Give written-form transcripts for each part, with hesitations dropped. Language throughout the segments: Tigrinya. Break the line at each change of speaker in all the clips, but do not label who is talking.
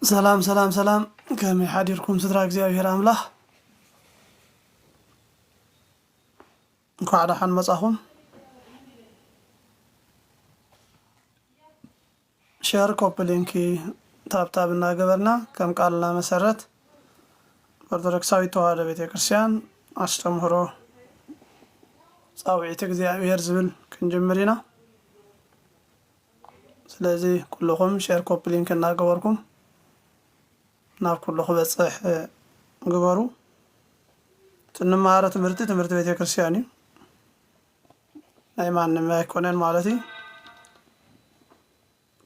سلام سلام سلام كم يحضركم ستراك زي أبير أملاح نقعد حن مصاهم شير كوبلينكي تاب قبلنا كم قالنا مسرت أرثوذكساوي تواهدو ቤተ ክርስቲያን አስተምህሮ ጻውዒት እግዚአብሔር ዝብል ክንጅምር ኢና ስለዚህ ኩልኩም ሼር ኮፕሊንክ እናገበርኩም ናብ ኩሉ ክበጽሕ ግበሩ ትንማረ ትምህርት ቤተ ክርስቲያን እዩ ናይ ማንም አይኮነን ማለት እዩ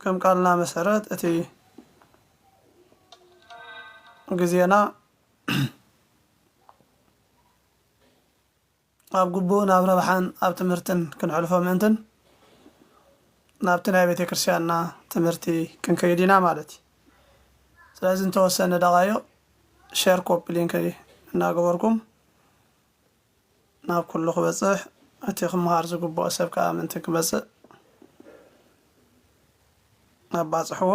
ከም ቃልና መሰረት እቲ ጊዜና ኣብ ግቦን ኣብ ረብሓን ኣብ ትምህርትን ክንሕልፎ ምእንትን ናብቲ ናይ ቤተ ክርስቲያንና ትምህርቲ ክንከይድ ኢና ማለት እዩ ስለዚ እንተወሰነ ደቃዮ ሼር ኮፒ ሊንክ እናገበርኩም ናብ ኩሉ ክበጽሕ እቲ ክምሃር ዝግብኦ ሰብ ከዓ ምእንቲ ክበጽሕ ኣባጽሕዎ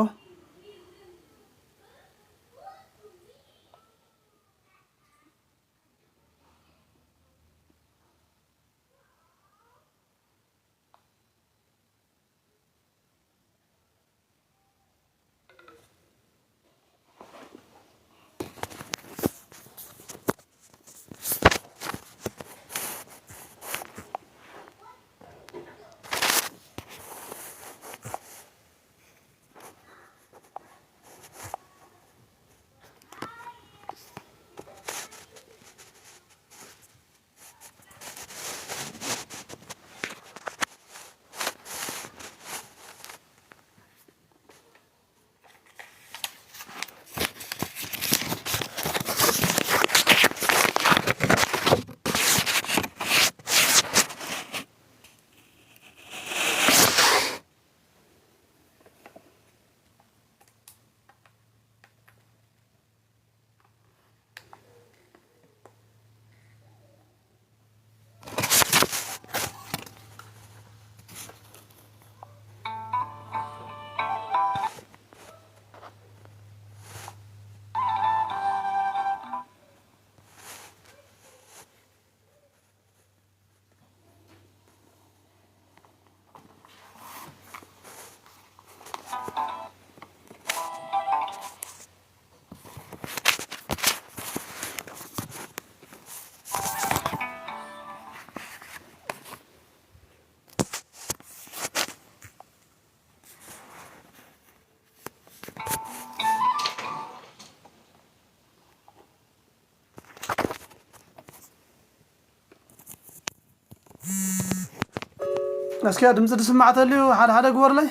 اسكي دمز تسمعت لي حدا قبر لي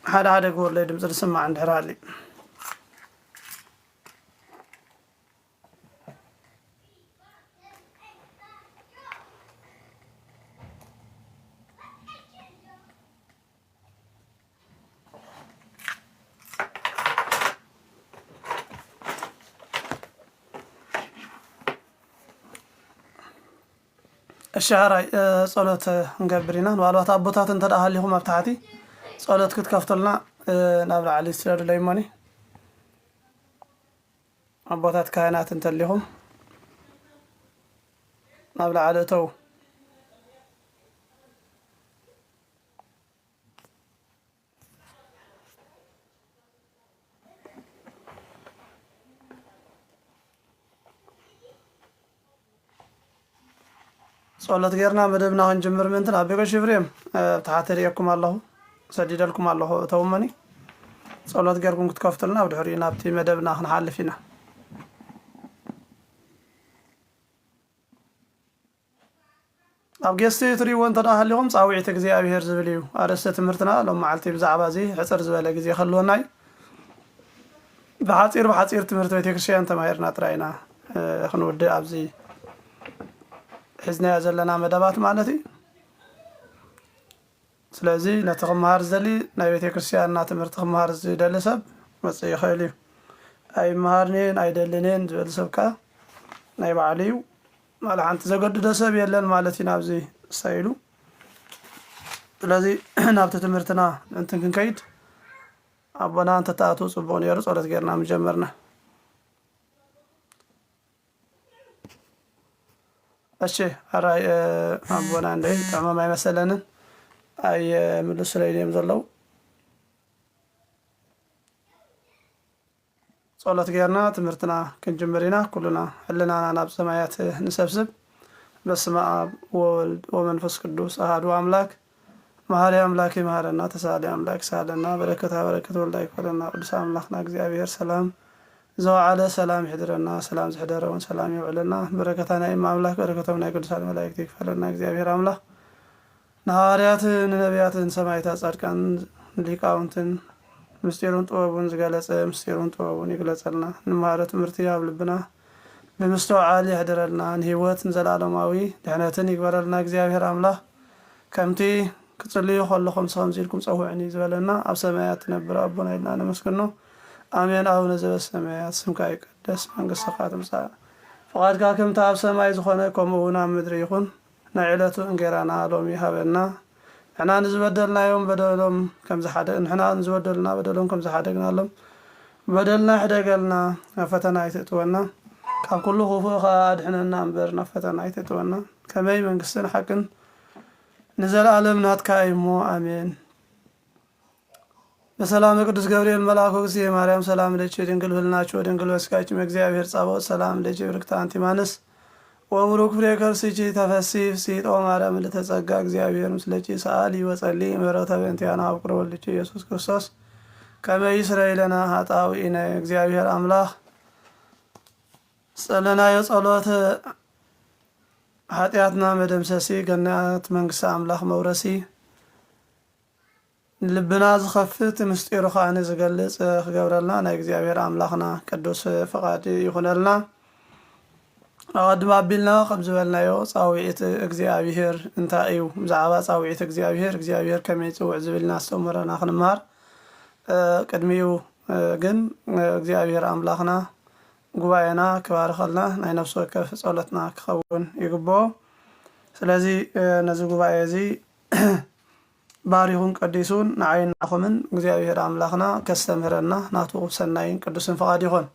حدا قبر لي دمز تسمع عند حرالي الشعراء صلوت نقبرنا والوات أبوتات انت أهليهم أبتحتي صلوت كنت كفتلنا نابل علي السير ليماني أبوتات كائنات انت الليهم نابل علي تو صلوت غيرنا مدبنا نجمر منتن أبيك شفريم تحت ريكم الله سديد لكم الله تومني صلوت غيركم كتكفتلنا ودحرينا بتي مدبنا نحل فينا أبجستي تري وانت أهلهم صاوعتك زي أبي هرز بليو أرست مرتنا لما علتي بزعبة زي حصر زبالة زي خلوناي بحاصير تمرت بيتك شيء أنت ما يرنا تراينا خنود أبزي حزنا زلنا مدبات معناتي سلازي نتغمهار زلي نبيتي كريستيان ناتمر تغمهار زي دلسب مصي خيلي اي مهارنين اي دلنين زول سبكا ناي بعليو ማለት አንተ ዘገድዶ ሰብ የለን ማለት ናብዚ ሳይሉ ስለዚህ ናብተ ትምህርትና እንትን ክንከይድ አቦና አንተ ታቱ ጽቦ ነው ጸሎት ገርና መጀመርና እሺ አራይ አቦና እንደ ተማማ ይመስለንን አይ ምልስ ላይ ደም ዘለው ጸሎት ገርና ትምህርትና ክንጀምሪና ኩሉና ህልና ናብ ሰማያት ንሰብስብ በስመ አብ ወወልድ ወመንፈስ ቅዱስ አሐዱ አምላክ መሐሪ አምላክ ይማረና ተሳለ አምላክ ሳለና በረከታ በረከት ወልዳ ይኮለና ቅዱስ አምላክና እግዚአብሔር ሰላም ዘወዓለ ሰላም ይሕድረና ሰላም ዝሕደረውን ሰላም ይውዕለና በረከታና አምላክ በረከቶም ናይ ቅዱሳን መላእክት ይክፈለና እግዚአብሔር አምላክ ነሐዋርያት ነቢያትን ሰማዕታት ጻድቃን ሊቃውንትን ምስጢሩን ጥበቡን ዝገለጸ ምስጢሩን ጥበቡን ይግለጸልና ንማረ ትምህርቲ ያብልብና በመስተዋዕል ይሕድረልና ንህይወት ዘላለማዊ ድሕነትን ይግበረልና እግዚአብሔር አምላክ ከምቲ كتصلي خلكم صام زيلكم صوعني زبلنا أب سمايات نبرة أبونا إلنا نمسكنه آمين أبونا زب السمايات سمك يقدس من قصة خاتم ساعة فقد كاكم تاب سماي زخونكم ونا مدريخون نعلة إنجرانا لومي هبنا إحنا نزبدلنا يوم بدلهم كم زحد إحنا نزبدلنا بدلهم كم زحدنا لهم بدلنا حدقلنا فتنا يتتونا كان كله خوف خاد إحنا نامبرنا فتنا يتتونا كماي من قصة حقن نزل عالم نات كايمو آمين بسلام قدس جبريل ملاك وقسي مريم سلام ليش دينقل هلناچو دينقل وسكاچ مغزيابير صابو سلام ليش بركتا انت مانس ومروك فريكر سيجي تفسيف سيت او مريم لتزغا እግዚአብሔር ምስለጪ ሰአሊ ወጸሊ ምሕረተ በእንቲአና አብቅሮ ልጅ ኢየሱስ ክርስቶስ ከመ ይስራኤልና ኃጣውኢነ እግዚአብሔር አምላክ ጸለና የጸሎት ኃጢአትና መደምሰሲ ገናት መንግስት አምላክ መውረሲ ልብና ዝኸፍት ምስጢሩ ኻነ ዝገልጽ ክገብረልና ናይ እግዚአብሔር አምላክና ቅዱስ ፈቃድ ይኹነልና አድማ ቢልና ከምዝበልናዮ ጻውዒት እግዚአብሔር እንታዩ ዛዕባ ጻውዒት እግዚአብሔር ከመይ ጽውዕ ዝብልና አስተምረና ክንማር ቅድሚው ግን እግዚአብሔር አምላክና ጉባኤና ከባርኸልና ናይ ነፍስ ወከፍ ጸሎትና ክኸውን ይግቦ ስለዚህ ነዚ ጉባኤ እዚ ባሪኹን ቀዲሱን ንዓይናኹምን እግዚአብሔር አምላክና ከስተምህረና ናቱ ሰናይን ቅዱስን ፈቃድ ይኹን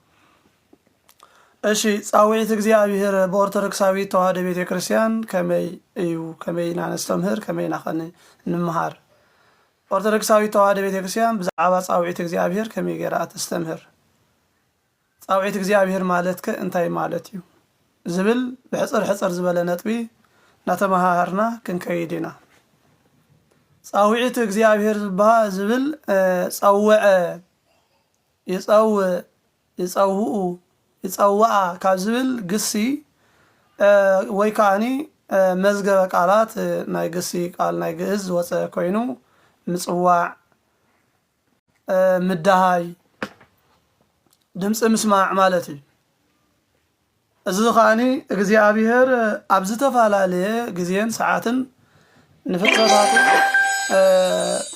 እሺ ጻውዒት እግዚአብሔር በኦርቶዶክሳዊት ተዋህዶ ቤተክርስቲያን ከመይ እዩ ከመይ ናነስተምህር ከመይ ናኸን ንምሃር ኦርቶዶክሳዊት ተዋህዶ ቤተክርስቲያን ብዛዕባ ጻውዒት እግዚአብሔር ከመይ ገይራ ተስተምህር ጻውዒት እግዚአብሔር ማለት ከእንታይ ማለት እዩ ዝብል ብሕፅር ዝበለ ነጥቢ ናተማሃርና ክንከይድና ጻውዒት እግዚአብሔር ዝብል ጸውዐ ይጸውኡ ይጸውዓ ካብ ዝብል ግሲ ወይ ካኒ መዝገበ ቃላት ናይ ግሲ ቃል ናይ ግእዝ ወፀ ኮይኑ ምጽዋዕ ምዳሃይ ድምጽ ምስማዕ ማለት እዩ እዚ ኻኒ እግዚአብሔር ኣብ ዝተፋላለየ ግዜን ሰዓትን ንፍጥረታቱ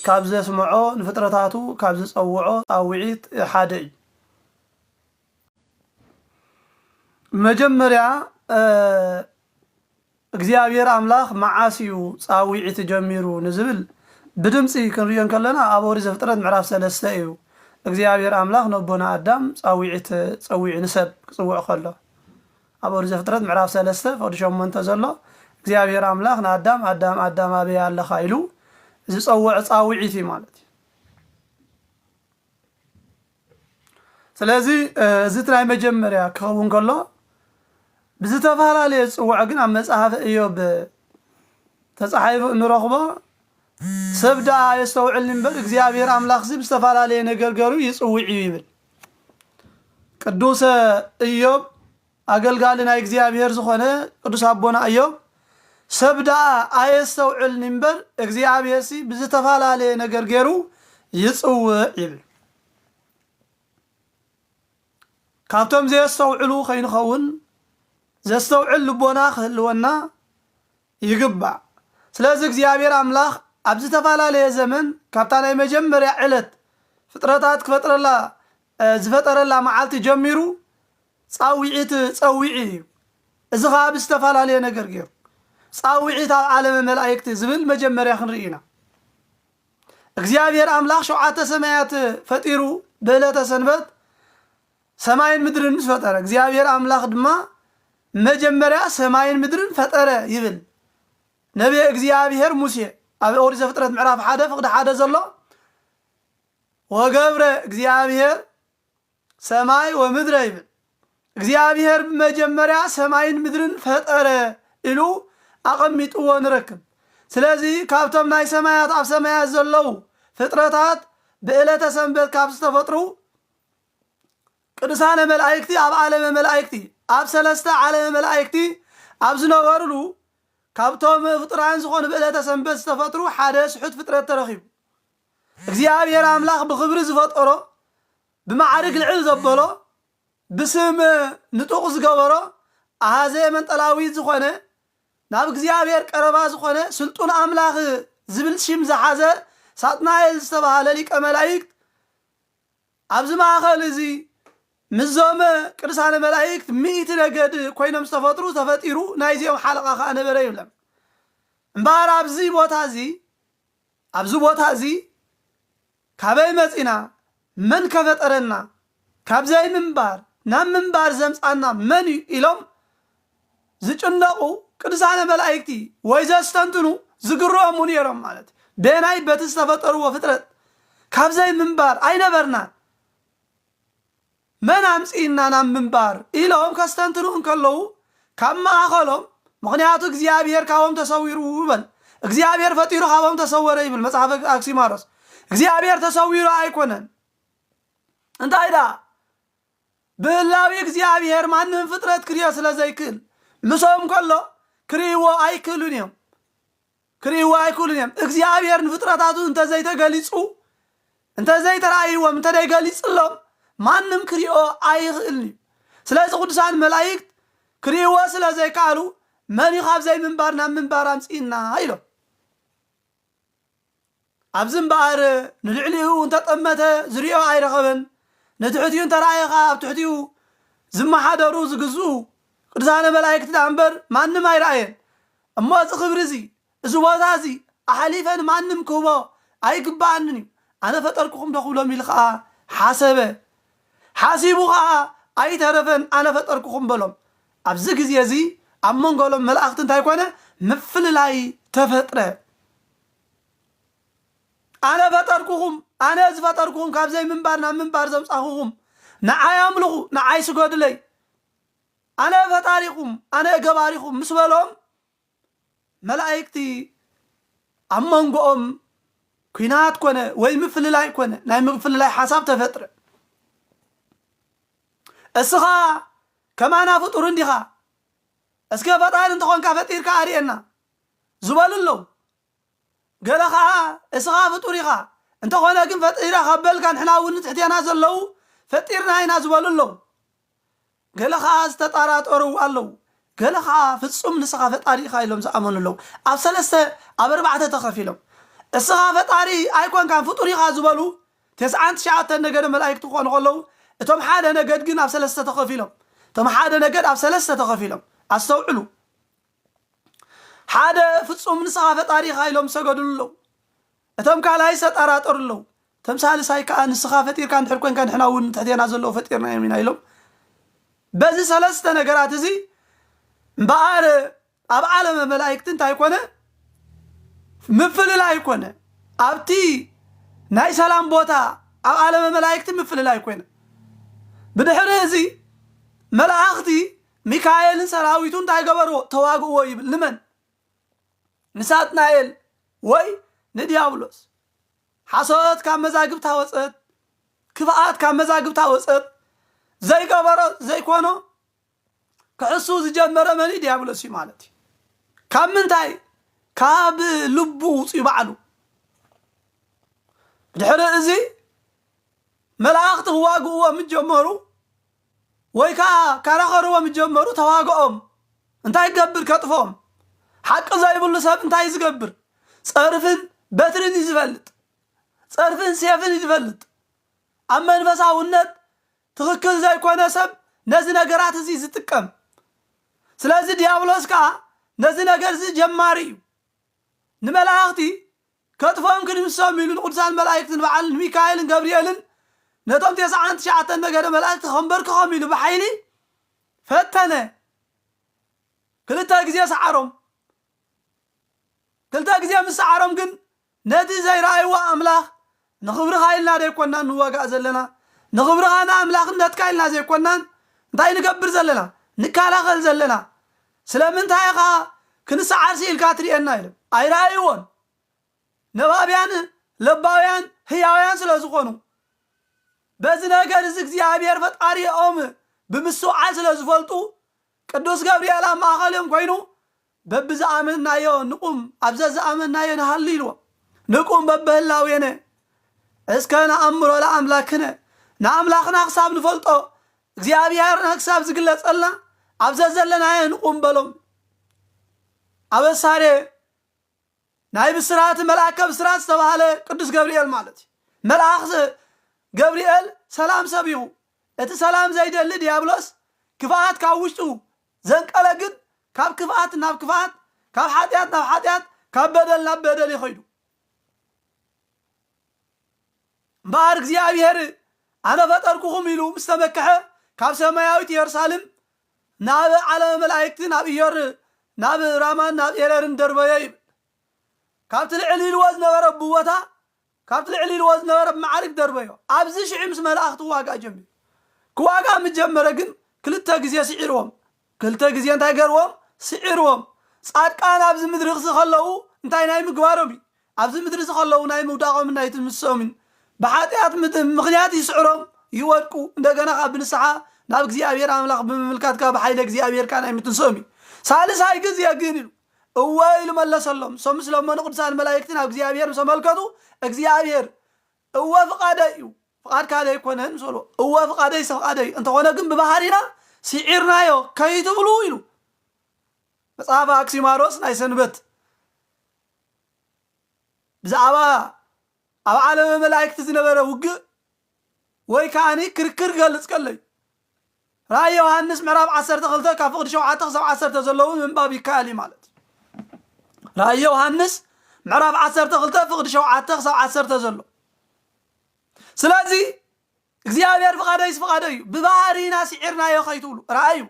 ካብ ዘስምዖ ንፍጥረታቱ ካብ ዝጸውዖ ጻውዒት ሓደ እዩ መጀመርያ እግዚአብሔር አምላክ መዓሲዩ ጻውዒት ጀሚሩ ንዝብል ብድምጽ ክንሪዮን ከለና ኣብ ኦሪት ዘፍጥረት ምዕራፍ 3 እዩ እግዚአብሔር አምላክ ነቦና አዳም ጻውዒት ጸዊዕ ንሰብ ክጽውዕ ከሎ ኣብ ኦሪት ዘፍጥረት ምዕራፍ 3 ፈቅዲ 8 ዘሎ እግዚአብሔር አምላክ ንአዳም አዳም አበይ ኣለኻ ኢሉ ዝጸውዕ ጻውዒት ማለት እዩ ስለዚህ እዚ ትናይ መጀመርያ ክኸውን ከሎ ብዝተፈላለየ ጽውዕ ግን ኣብ መጽሓፍ ኢዮብ ተጻሒፉ ንረኽቦ ሰብ ዳ የስተውዕል እምበር እግዚአብሔር አምላክ ዚ ብዝተፈላለየ ነገር ገሩ ይጽውዕ ይብል ቅዱስ ኢዮብ አገልጋሊ ናይ እግዚአብሔር ዝኾነ ቅዱስ አቦና ኢዮብ ሰብ ዳ አየስተውዕል እምበር እግዚአብሔር ሲ ብዝተፈላለየ ነገር ገሩ ይጽውዕ ይብል ካብቶም ዘየስተውዕሉ ከይንኸውን ዘስተውዕል ልቦና ክህልወና ይግባእ ስለዚ እግዚአብሔር አምላክ ኣብ ዝተፋላለየ ዘመን ካብታ ናይ መጀመርያ ዕለት ፍጥረታት ዝፈጠረላ መዓልቲ ጀሚሩ ጻውዒት ጸዊዒ እዩ إذا غاب استفعل عليه نجر غير صاوعي تاع عالم الملائكة زبل مجمر يخن رئينا እግዚአብሔር አምላክ ሸውዓተ ሰማያት ፈጢሩ በዕለተ ሰንበት ሰማይን ምድርን ፈጠረ እግዚአብሔር አምላክ ድማ መጀመሪያ ሰማይን ምድርን ፈጠረ ይብል ነብይ እግዚአብሔር ሙሴ ኣብ ኦሪት ዘፍጥረት ምዕራፍ 1 ፍቅድ 1 ዘሎ ወገብረ እግዚአብሔር ሰማይ ወምድረ ይብል እግዚአብሔር መጀመሪያ ሰማይን ምድርን ፈጠረ ኢሉ አቀሚጥዎ ንረክብ ስለዚህ ካብቶም ናይ ሰማያት ኣብ ሰማያት ዘለው ፍጥረታት በዕለተ ሰንበት ካብ ዝተፈጥሩ ቅዱሳነ መላእክቲ ኣብ ዓለም መላእክቲ ኣብ ሰለስተ ዓለም መላእክቲ ኣብ ዝነበሩሉ ካብቶም ፍጥራን ዝኾኑ በዕለተ ሰንበት ዝተፈጥሩ ሓደ ስሑት ፍጥረት ተረኺቡ እግዚአብሔር አምላክ ብክብሪ ዝፈጠሮ ብማዕርግ ልዕል ዘበሎ ብስም ንጡቕ ዝገበሮ ኣሃዘ መንጠላዊ ዝኾነ ናብ እግዚአብሔር ቀረባ ዝኾነ ስልጡን አምላክ ዝብል ሽም ዝሓዘ ሳጥናኤል ዝተባሃለ ሊቀ መላእክት ኣብዚ ማእኸል እዚ ምዞም ቅዱሳነ መላእክት 100 ነገድ ኮይኖም ዝተፈጥሩ ተፈጢሩ ናይዚኦም ሓለቃ ከዓ ነበረ ይብለም እምበር ኣብዚ ቦታ እዚ ካበይ መፂና መን ከፈጠረና ካብዘይ ምንባር ናብ ምንባር ዘምፃና መን ኢሎም ዝጭነቁ ቅዱሳነ መላእክቲ ወይ ዘስተንትኑ ዝግረሙ ነይሮም ማለት በናይ በተስተፈጠሩ ፍጥረት ካብዘይ ምንባር አይነበርና መን አምፂና ናብ ምንባር ኢሎም ከስተንትኑ እንከለው ካብ ማእኸሎም ምክንያቱ እግዚአብሔር ካብኦም ተሰዊሩ ይብል እግዚአብሔር ፈጢሩ ካብኦም ተሰወረ ይብል መጽሐፈ አክሲማሮስ እግዚአብሔር ተሰዊሩ አይኮነን እንታይ ዳ ብላዊ እግዚአብሔር ማንም ፍጥረት ክሪያ ስለዘይክል ምሶም ከሎ ክሪዎ አይክሉን እግዚአብሔር ፍጥረታቱ እንተዘይተገሊጹ እንተዘይተራእይዎም እንተደይገሊጽሎም ማንም ክሪኦ አይኽእል ስለዚህ ቅዱሳን መላእክት ክሪዎ ስለዘይካሉ መን ይኻብዘይ ምንባር ናብ ምንባር አምፂና ኢሎም ኣብዚ ምንባር ንልዕሊኡ እንተጠመተ ዝሪኦ አይረኸበን ነትሕቲኡ እንተራእይኻ ኣብ ትሕቲኡ ዝመሓደሩ ዝግዝኡ ቅዱሳነ መላእክት ዳንበር ማንም አይራእየን እሞ እዚ ክብሪ እዚ ቦታ እዚ ኣሓሊፈን ማንም ክህቦ ኣይግባአንን ኣነ ፈጠርኩኹም ተኽብሎም ኢሉ ከዓ ሓሰበ ሓሲቡ ከዓ ኣይተረፈን ኣነ ፈጠርኩኹም በሎም ኣብዚ ግዜ እዚ ኣብ መንጎሎም መላእክት እንታይ ኮነ ምፍልላይ ተፈጥረ ኣነ ፈጠርኩኹም ኣነ ዝፈጠርኩኹም ካብዘይ ምንባር ናብ ምንባር ዘምፃኹኹም ንዓይ ኣምልኹ ንዓይ ስገድለይ ኣነ ፈጣሪኹም ኣነ ገባሪኹም ምስ በሎም መላእክቲ ኣብ መንጎኦም ኩናት ኮነ ወይ ምፍልላይ ኮነ ናይ ምፍልላይ ሓሳብ ተፈጥረ እስኻ ከማና ፍጡር እንዲኻ እስከ ፈጣሪ እንተኾንካ ፈጢርካ ኣርየና ዝበልለው ገለ ከዓ እስኻ ፍጡር ኢኻ እንተኾነ ግን ፈጢራ ካበልካ ንሕና እውን ትሕትና ዘለው ፈጢርና ኢና ዝበልለው ገለ ከዓ ዝተጣራጠሩ ኣለው ገለ ከዓ ፍጹም ንስኻ ፈጣሪ ኢኻ ኢሎም ዝኣመኑለው ኣብ ሰለስተ ኣብ 4 ተኸፊሎም እስኻ ፈጣሪ ኣይኮንካ ፍጡር ኢኻ ዝበሉ 99 ነገድ መላእክት ክኾኑ ከለው እቶም ሓደ ነገድ ግን ኣብ ሰለስተ ተኸፊሎም እቶም ሓደ ነገድ ኣብ ሰለስተ ተኸፊሎም ኣስተውዕሉ ሓደ ፍጹም ንስኻ ፈጣሪ ኢኻ ኢሎም ሰገዱለው እቶም ካልኣይ ዝተጣራጠሩለው እቶም ሳልሳይ ከዓ ንስኻ ፈጢርካ እንድሕር ኮንካ ንሕና እውን ትሕትና ዘለው ፈጢርና ኢና ኢሎም በዚ ሰለስተ ነገራት እዚ እምበኣር ኣብ ዓለም መላእክት እንታይ ኮነ ምፍልላይ ኮነ ኣብቲ ናይ ሰላም ቦታ ኣብ ዓለም መላእክት ምፍልላይ ኮነ ብድሕሪ እዚ መላእክቲ ሚካኤልን ሰራዊቱ እንታይ ገበርዎ ተዋግእዎ ይብል ንመን ንሳጥናኤል ወይ ንዲያብሎስ ሓሶት ካብ መዛግብታ ወፀት ክፍኣት ካብ መዛግብታ ወፀት ዘይገበሮ ዘይኮኖ ክሕሱ ዝጀመረ መን ዲያብሎስ እዩ ማለት እዩ ካብ ምንታይ ካብ ልቡ ውፅኡ ባዕሉ ብድሕሪ እዚ መላእክቲ ክዋግእዎም ጀመሩ ወይ ከዓ ካራኸርዎም ጀመሩ ተዋግኦም እንታይ ይገብር ከጥፎም ሓቂ ዘይብሉ ሰብ እንታይ ዝገብር ፀርፍን በትርን ይዝፈልጥ ፀርፍን ሴፍን ይዝፈልጥ ኣብ መንፈሳውነት ትክክል ዘይኮነ ሰብ ነዚ ነገራት እዚ ዝጥቀም ስለዚህ ዲያብሎስ ከዓ ነዚ ነገር እዚ ጀማሪ እዩ ንመላእክቲ ከጥፎም ክንምሶም ኢሉ ንቅዱሳን መላእክትን በዓል ሚካኤልን ገብርኤልን ነቶም 99 ነገደ መላእክቲ ከንበርክኾም ኢሉ ብሓይሊ ፈተነ ክልተ ግዜ ሰዓሮም ክልተ ግዜ ምስ ሰዓሮም ግን ነቲ ዘይረኣይዎ ኣምላኽ ንኽብርኻ ኢልና ዘይኮናን ንወጋእ ዘለና ንኽብርኻ ንኣምላኽነትካ ኢልና ዘይኮናን እንታይ ንገብር ዘለና ንከላኸል ዘለና ስለምንታይ ኢኻ ክንሰዓር ኢልካ ትሪአና ኢሎም ኣይረኣይዎን ነባብያን ለባውያን ህያውያን ስለ ዝኾኑ በዚ ነገር እዚ እግዚኣብሔር ፈጣሪኦም ብምስዋዕ ስለ ዝፈልጡ ቅዱስ ገብርኤል ኣብ ማእኸሎም ኮይኑ በብዝኣመናዮ ንቁም ኣብዘ ዝኣመናዮ ንሃሊ ኢልዎ ንቁም በብህላዌነ እስከ ንኣምሮ ለኣምላክነ ንኣምላኽና ክሳብ ንፈልጦ እግዚኣብሔርና ክሳብ ዝግለጸልና ኣብዘ ዘለናዮ ንቁም በሎም ኣበሳሬ ናይ ብስራት መልአከ ብስራት ዝተባሃለ ቅዱስ ገብርኤል ማለት መልአኽ ገብርኤል ሰላም ሰቢኹ እቲ ሰላም ዘይደሊ ዲያብሎስ ክፍኣት ካብ ውሽጡ ዘንቀለግን ካብ ክፍኣት ናብ ክፍኣት ካብ ሓጢኣት ናብ ሓጢኣት ካብ በደል ናብ በደል ይኸይዱ እምበኣር እግዚኣብሔር ኣነ ፈጠርኩኹም ኢሉ ምስ ተመክሐ ካብ ሰማያዊት ኢየሩሳሌም ናብ ዓለመ መላእክቲ ናብ ኢዮር ናብ ራማን ናብ ኤረርን ደርበየ ይብል ካብቲ ልዕል ኢልዎ ዝነበረ ብቦታ ካብቲ ልዕል ኢልዎ ዝነበረ ብማዕርግ ደርበዮ ኣብዚ ሽዑ ምስ መላእኽቲ ዋጋእ ጀሚሩ ክዋጋእ ምጀመረ ግን ክልተ ግዜ ስዒርዎም ክልተ ግዜ እንታይ ገርዎም ስዒርዎም ጻድቃን ኣብዚ ምድሪ ዝኸለዉ እንታይ ናይ ምግባሮም ኣብዚ ምድሪ ዝኸለዉ ናይ ምውዳቖም ናይ ትምስኦም ብሓጢኣት ምኽንያት ይስዕሮም ይወድቁ እንደገና ካብ ብንስሓ ናብ እግዚኣብሔር ኣምላኽ ብምምልካትካ ብሓይለ እግዚኣብሔርካ ናይ ምትንስኦም ሳልሳይ ግዜ ግን ኢሉ እወ ኢሉ መለሰሎም ሶም ምስለመኑ ቅዱሳን መላእክቲ ናብ እግዚኣብሔር ምስ ተመልከቱ እግዚኣብሔር እወ ፍቓደይ እዩ ፍቓድካ ዘይኮነን ምስበሎ እወ ፍቓደይ ፍቓደይ እንተኾነ ግን ብባህሪና ስዒርናዮ ከይትብሉ ኢሉ መጽሓፍ አክሲማሮስ ናይ ሰንበት ብዛዕባ ኣብ ዓለመ መላእክቲ ዝነበረ ውግእ ወይ ከዓኒ ክርክር ገልጽ ከለይ ራእይ ዮሐንስ ምዕራፍ 12 ካብ ፍቕዲ 7 ክሳብ 10 ዘለዉ ምንባብ ይከኣል ማለት ራእይ ዮሐንስ ምዕራፍ 12 ፍቕዲ 7 ክሳብ 10 ዘሎ ስለዚ እግዚአብሔር ፍቓደይስ ፍቓደይ እዩ ብባህሪና ስዒርናዮ ከይትብሉ ራእዩ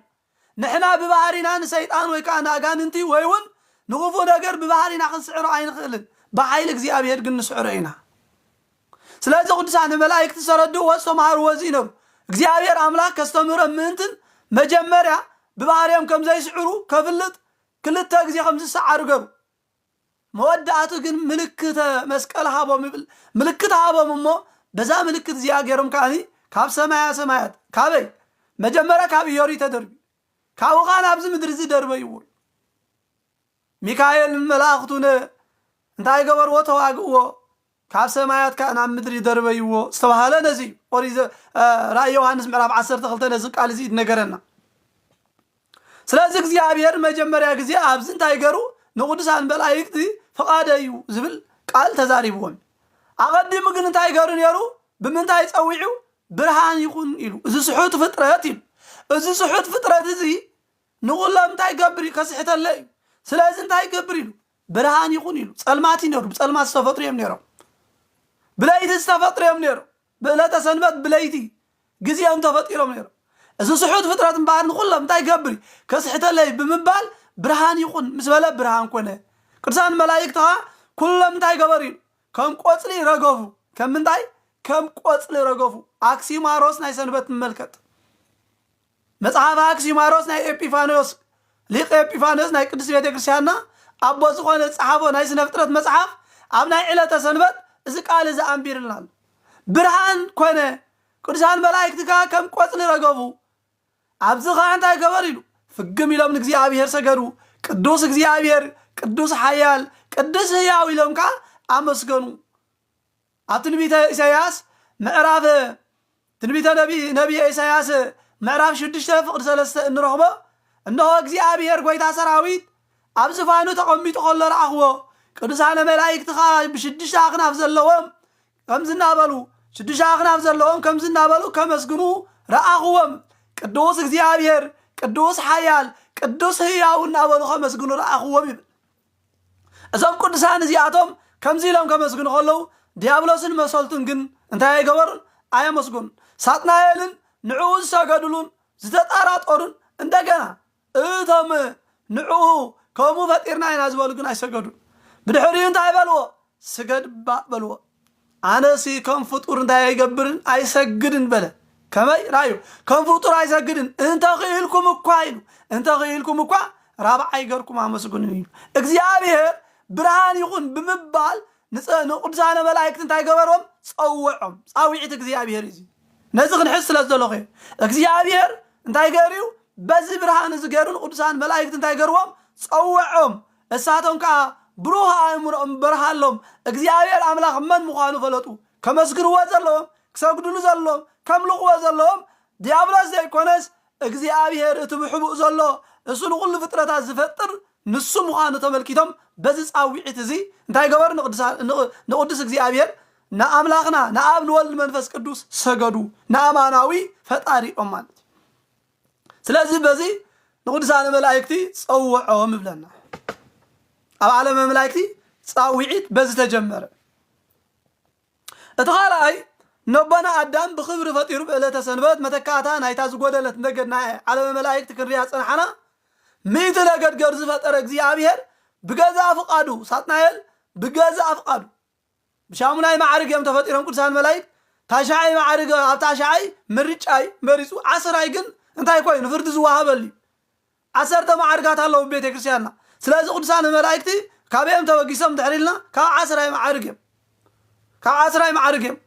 ንሕና ብባህሪና ንሰይጣን ወይ ከዓ ንኣጋንንቲ ወይ እውን ንኽፉ ነገር ብባህሪና ክንስዕሮ ኣይንኽእልን ብሓይሊ እግዚአብሔር ግን ንስዕሮ ኢና ስለዚ ቅዱሳን መላእክቲ ዝተረድእዎ ዝተምሃርዎ እዚ ነሩ እግዚአብሔር ኣምላኽ ከስተምህሮም ምእንትን መጀመርያ ብባህሪኦም ከም ዘይስዕሩ ከፍልጥ ክልተ ግዜ ከም ዝሰዓሩ ገሩ መወዳእቱ ግን ምልክተ መስቀል ሃቦም ይብል ምልክት ሃቦም እሞ በዛ ምልክት እዚኣ ገይሮም ከዓኒ ካብ ሰማያት ካበይ መጀመርያ ካብ ኢዮሪ ተደርቢ ካብኡ ከዓ ናብዚ ምድሪ እዚ ደርበይዎ ሚካኤል መላእኽቱን እንታይ ገበርዎ ተዋግእዎ ካብ ሰማያት ከዓ ናብ ምድሪ ደርበይዎ ዝተባሃለ ነዚ ኦሪት ራእይ ዮሐንስ ምዕራፍ 12 ነዚ ቃል እዚ ይነገረና ስለዚ እግዚአብሔር መጀመርያ ግዜ ኣብዚ እንታይ ገሩ ንቅዱሳን መላእክቲ ፍቓደይ እዩ ዝብል ቃል ተዛሪብዎም ኣቐዲሙ ግን እንታይ ገሩ ነይሩ ብምንታይ ፀዊዑ ብርሃን ይኹን ኢሉ እዚ ስሑት ፍጥረት ኢሉ እዚ ስሑት ፍጥረት እዚ ንኹሎም እንታይ ገብር ከስሕተለ እዩ ስለዚ እንታይ ገብር ኢሉ ብርሃን ይኹን ኢሉ ጸልማት ነይሩ ብጸልማት ዝተፈጥሩ እዮም ነይሮም ብለይቲ ዝተፈጥሩ እዮም ነይሮም ብዕለተ ሰንበት ብለይቲ ግዜኦም ተፈጢሮም ነይሮም እዚ ስሑት ፍጥረት እምበኣር ንኹሎም እንታይ ገብር ከስሕተለ ብምባል ብርሃን ይኹን ምስ በለ ብርሃን ኮነ ቅዱሳን መላእክቲ ከዓ ኩሎም እንታይ ገበሩ ኢሉ ከም ቆጽሊ ረገፉ ከም ምንታይ ከም ቆጽሊ ረገፉ አክሲማሮስ ናይ ሰንበት መልከት መጽሐፍ አክሲማሮስ ናይ ኤጲፋኖስ ሊቅ ኤጲፋኖስ ናይ ቅዱስ ቤተ ክርስቲያንና ኣቦ ዝኾነ ጸሓፎ ናይ ስነ ፍጥረት መጽሐፍ ኣብ ናይ ዕለተ ሰንበት እዚ ቃል እዚ ኣንቢርልና ብርሃን ኮነ ቅዱሳን መላእክቲ ከዓ ከም ቆጽሊ ረገፉ ኣብዚ ከዓ እንታይ ገበሩ ኢሉ ፍግም ኢሎም ንእግዚአብሔር ሰገዱ ቅዱስ እግዚአብሔር ቅዱስ ሓያል ቅዱስ ህያው ኢሎም ከዓ ኣመስገኑ ኣብ ትንቢተ ኢሳያስ ምዕራፍ ትንቢተ ነቢይ ኢሳያስ ምዕራፍ 6 ፍቕዲ 3 እንረኽቦ እነሆ እግዚአብሔር ጎይታ ሰራዊት ኣብ ዝፋኑ ተቐሚጡ ከሎ ረኣኽዎ ቅዱሳን መላእክቲ ከዓ ብሽዱሽተ ኣኽናፍ ዘለዎም ከምዝናበሉ ሽዱሽተ ኣኽናፍ ዘለዎም ከምዝናበሉ ከመስግኑ ረኣኽዎም ቅዱስ እግዚአብሔር ቅዱስ ሓያል ቅዱስ ህያው እናበሉ ከመስግኑ ረአኽዎም ይብል እዞም ቅዱሳን እዚኣቶም ከምዚ ኢሎም ከመስግኑ ከለው ዲያብሎስን መሰልቱን ግን እንታይ አይገበሩን አያመስጉን ሳጥናኤልን ንዑ ዝሰገዱሉን ዝተጣራጠሩን እንደገና እቶም ንዑ ከምኡ ፈጢርና ኢና ዝበሉ ግን አይሰገዱን ብድሕሪኡ እንታይ በልዎ ስገድ በልዎ ኣነሲ ከም ፍጡር እንታይ አይገብርን አይሰግድን በለ ከመይ ራዩ ከም ፍጡር አይሰግድን እንተ ኽኢልኩም እኳ ኢሉ እንተ ኽኢልኩም እኳ ራብዓይ ገርኩም አመስግኑ ኢሉ እግዚአብሔር ብርሃን ይኹን ብምባል ንቅዱሳነ መላእክት እንታይ ገበሮም ፀውዖም ፃውዒት እግዚአብሔር እዚ ነዚ ክንሕስ ስለዘለኹ እግዚአብሔር እንታይ ገሪዩ በዚ ብርሃን እዚ ገሩን ቅዱሳን መላእክት እንታይ ገርዎም ፀውዖም እሳቶም ከዓ ብሩህ አእምሮኦም በርሃሎም እግዚአብሔር አምላኽ መን ምዃኑ ፈለጡ ከመስግንዎ ዘለዎም ክሰግድሉ ዘለዎም ከምልኽዎ ዘለዎም ዲያብሎስ ዘይኮነስ እግዚአብሔር እቲ ብሕቡእ ዘሎ እሱ ንኩሉ ፍጥረታት ዝፈጥር ንሱ ምዃኑ ተመልኪቶም በዚ ፃውዒት እዚ እንታይ ገበሩ ንቅዱስ እግዚአብሔር ንአምላኽና ንአብ ንወልድ መንፈስ ቅዱስ ሰገዱ ንአማናዊ ፈጣሪኦም ማለት ስለዚ በዚ ንቅዱሳነ መላእክቲ ፀውዖም ይብለና ኣብ ዓለም መላእክቲ ፃውዒት በዚ ተጀመረ እቲ ካልኣይ ነቦና አዳም ብክብሪ ፈጢሩ ብዕለተ ሰንበት መተካታ ናይታ ዝጎደለት ነገድ ናይ ዓለም መላእክቲ ክንሪያ ፀንሓና ምእቲ ነገድ ገር ዝፈጠረ እግዚአብሔር بجزء أفقادو ساتنايل بجزء أفقادو بشامناي معارج يوم تفتيرهم كل ملايك تاشعي معارج أب تاشعي مريج أي مريسو عصر أيجن أنت أيكوين نفرد زواها بلي عصر ده معارجات الله ببيت كريستيانا سلازم كل سنة ملايكتي كابيهم توقيسهم تحريلنا كعصر أي معارج كعصر أي معارج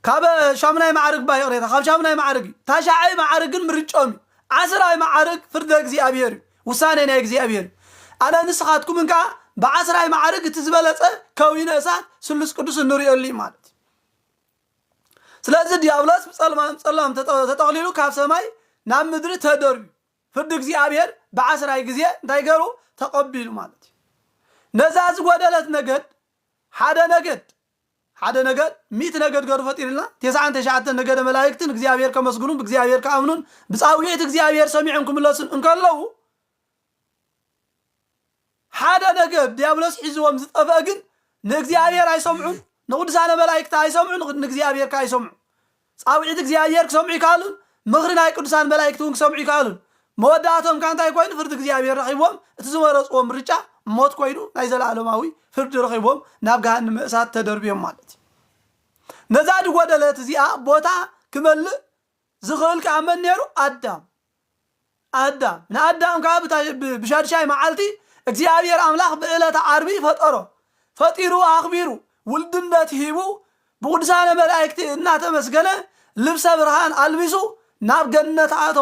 كاب شامناي معارج بايريتا كاب شامناي معارج تاشعي معارج مريج أمي عصر أي معارج فرد أجزي أبير وسانة أجزي أبير أنا نسخاتكم إنك بعصر أي معارك تزبلت كوين أسان سلس قدس النوري اللي مالت سلازم ديابلاس سلام تتقليلو كاف سماي نام مدري تهدربي فردك زي أبير بعصر أي جزية دايقرو تقبلوا مالت نزاز ودلت نجد حدا نجد 100 نجد قرفت إلنا 9 تشعت نجد ملايكتن زي أبير كمسجونون بزي أبير كأمنون بس أويت زي أبير سميعكم الله إن كان له حدا نجد ديابلوس حزوم زتفاجن نجزيابير أيسمعون نقدسان ملايكة أيسمعون نجزيابير كأيسمعون صاوعيد نجزيابير كسمعي كالون مغرنا يقدسان ملايكة كسمعي كالون موداتهم كانت أيكوين فرد نجزيابير رخيبهم تزمرس ومرجع موت كوينو نايزل علماوي فرد رخيبهم نابقى مأسات تدربيهم مالتي نزاد ودلت زيا بوتا كمل زغل كعمل نيرو أدم نأدم كابت بشاد شاي معالتي እግዚአብሔር አምላክ በዕለተ ዓርቢ ፈጢሩ አኽቢሩ ውልድነት ሂቡ በቅዱሳነ መላእክት እና ተመስገነ ልብሰ ብርሃን አልቢሱ ናብ ገነት አቶ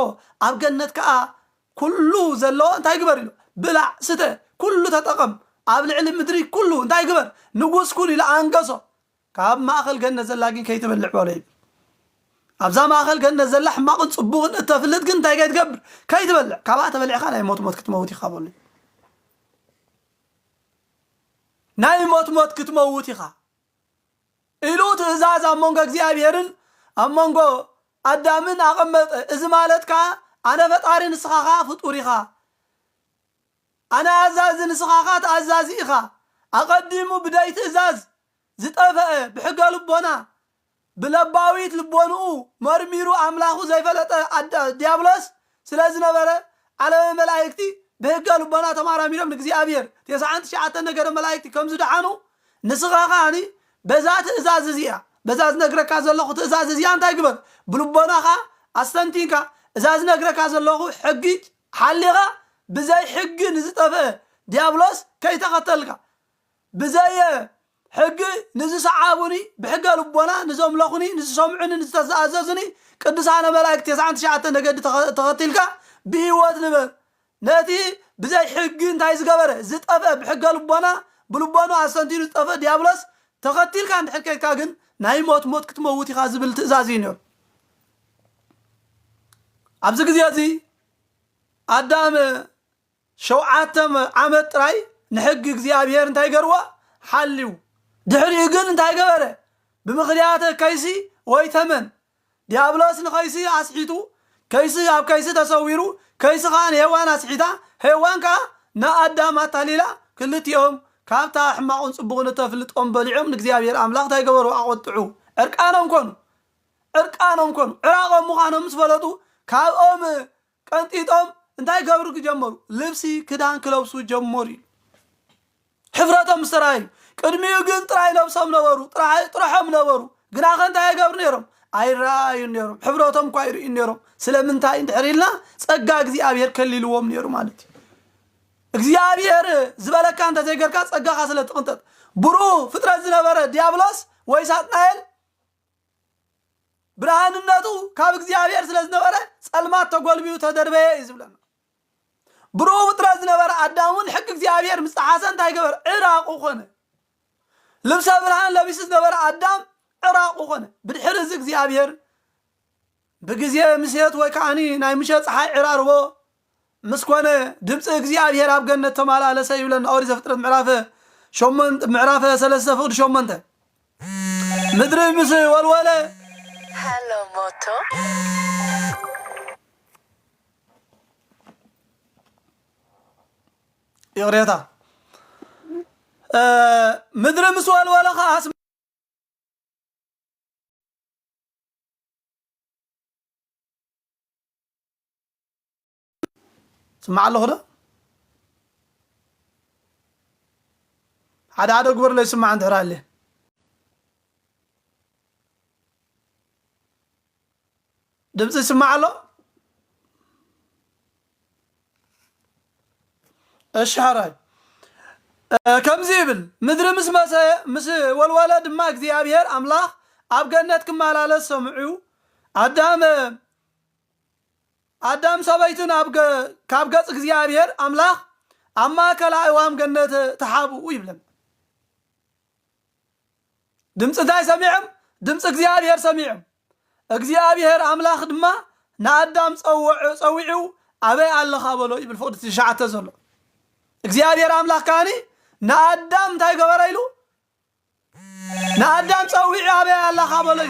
ኣብ ገነት ከአ ኩሉ ዘሎ እንታይ ግበር ኢሉ ብላዕ ስተ ኩሉ ተጠቀም ኣብ ልዕሊ ምድሪ ኩሉ እንታይ ግበር ንጉስ ኩሉ ኢሉ አንገሶ ካብ ማእኸል ገነት ዘላ ግን ከይትበልዕ በለይ ኣብዛ ማእኸል ገነት ዘላ ሕማቅን ጽቡቕን እተፍልጥ ግን እንታይ ከይትገብር ከይትበልዕ ካብኣ ተበልዕኻ ናይ ሞት ክትመውት ኢኻ በለይ ናይ ሞት ክትመውት ኢኻ ኢሉ ትእዛዝ ኣብ መንጎ እግዚአብሔርን ኣብ መንጎ ኣዳምን ኣቐመጠ እዚ ማለት ከዓ ኣነ ፈጣሪ ንስኻኻ ፍጡር ኢኻ ኣነ ኣዛዚ ንስኻኻ ተኣዛዚ ኢኻ ኣቐዲሙ ብደይ ትእዛዝ ዝጠፍአ ብሕገ ልቦና ብለባዊት ልቦንኡ መርሚሩ ኣምላኹ ዘይፈለጠ ዲያብሎስ ስለዝነበረ ዓለመ መላእክቲ بهجة لبنا تمارا ميرم نجزيابير 99 نجار ملايكتي كم زدحانو نسخاخاني بذات إزاز زيا بذات نجرة كازلخو إزاز زيا أنت يقبل بلبنا خا أستنتينكا إزاز نجرة كازلخو حقي حلقة بزاي حق نزتفه ديابلوس كي تقتلك بزاي حق نزس عابوني بحق لبنا نزوم لخوني نزسمعني نزتزازني قدسانا ملايكتي 99 نجار تقتلك بيوت نبر ناتي بزاي حقين تايز قبره زت أفا بحق لبنا بلبنا أستنتينو أفا ديابلس تقتل كان حكاية كاغن ناي موت كتموتي خازب التزازينو عبزك زيازي أدام شوعاتم عمت راي نحقق زيابير انتاي قروا حليو دحري يقن انتاي قبره بمخلياته كايسي ويتمن ديابلس نخايسي عسحيتو كيس أب كيس تصويرو كيس خان هوان أسحيتا هوان كا نا أدام أتاليلا كلت يوم كابتا حماقون صبغون تفلت بلعم نكزيابير أملاق تايقبروا أقوطعو أركانهم كونو عراقهم مخانهم سفلتو كابهم كنتيتهم انتاي قبرو كجمرو لبسي كدان كلوبسو جموري حفرتهم مستراي قدميو قن طراي لبسهم نبرو طرحهم نبرو قنا خنتاي قبر نيرم أي رأي نيرم حفرتهم كويري نيرم سلامنتاي انتحريلنا صقا እግዚአብሔር ከሊልዎም ነይሩ ማለት እግዚአብሔር ዝበለካ አንተ ዘይገርካ صقا ካስለ ጥቅንጠጥ ብሩ ፍጥረት ዝነበረ ዲያብሎስ ወይ ሳጥናኤል ብርሃንነቱ ካብ እግዚአብሔር ስለዝነበረ ጸልማት ተጎልቢው ተደርበየ ይዝብለና ብሩ ፍጥረት ዝነበረ አዳሙን ሕግ እግዚአብሔር ምጽሓሰ እንታይ ገበር ዕራቁ ኾነ ልብሰ ብርሃን ለቢስ ዝነበረ አዳም ዕራቁ ኾነ ብድሕሪ እዚ እግዚአብሔር بجزء مسيت وكأني ناي مشى صحي عراربو مسكونه دمص እግዚአብሔር ኣብ ገነት ተማላለሰ ይብለን ኦሪት ዘፍጥረት ምዕራፍ 3 ፍቅድ 8 ምድሪ ምስ ወልወለ
ሃሎ ሞቶ
ይቅሬታ ምድሪ ምስ ወልወለ ኻስ سمع الله هذا هذا قبر لي سمع عند هرالي دمس سمع الله الشهراي كم زيبل مدري مس والولد ما እግዚአብሔር አምላክ ኣብ ገነት ክማላለስ ሰምዑ አዳም ሰበይቱን ካብ ገጽ እግዚአብሔር አምላክ አማ ከላይዋም ገነት ተሓቡ ይብለም ድምጽ እንታይ ሰሚዕም ድምጽ እግዚአብሔር ሰሚዕም እግዚአብሔር አምላክ ድማ ናአዳም ጸውዑ አበይ አለኻ በሎ ይብል ፍቅድ ትሻዓተ ዘሎ እግዚአብሔር አምላክ ካኒ ናአዳም እንታይ ገበረ ኢሉ ናአዳም ጸውዑ አበይ አለኻ በሎ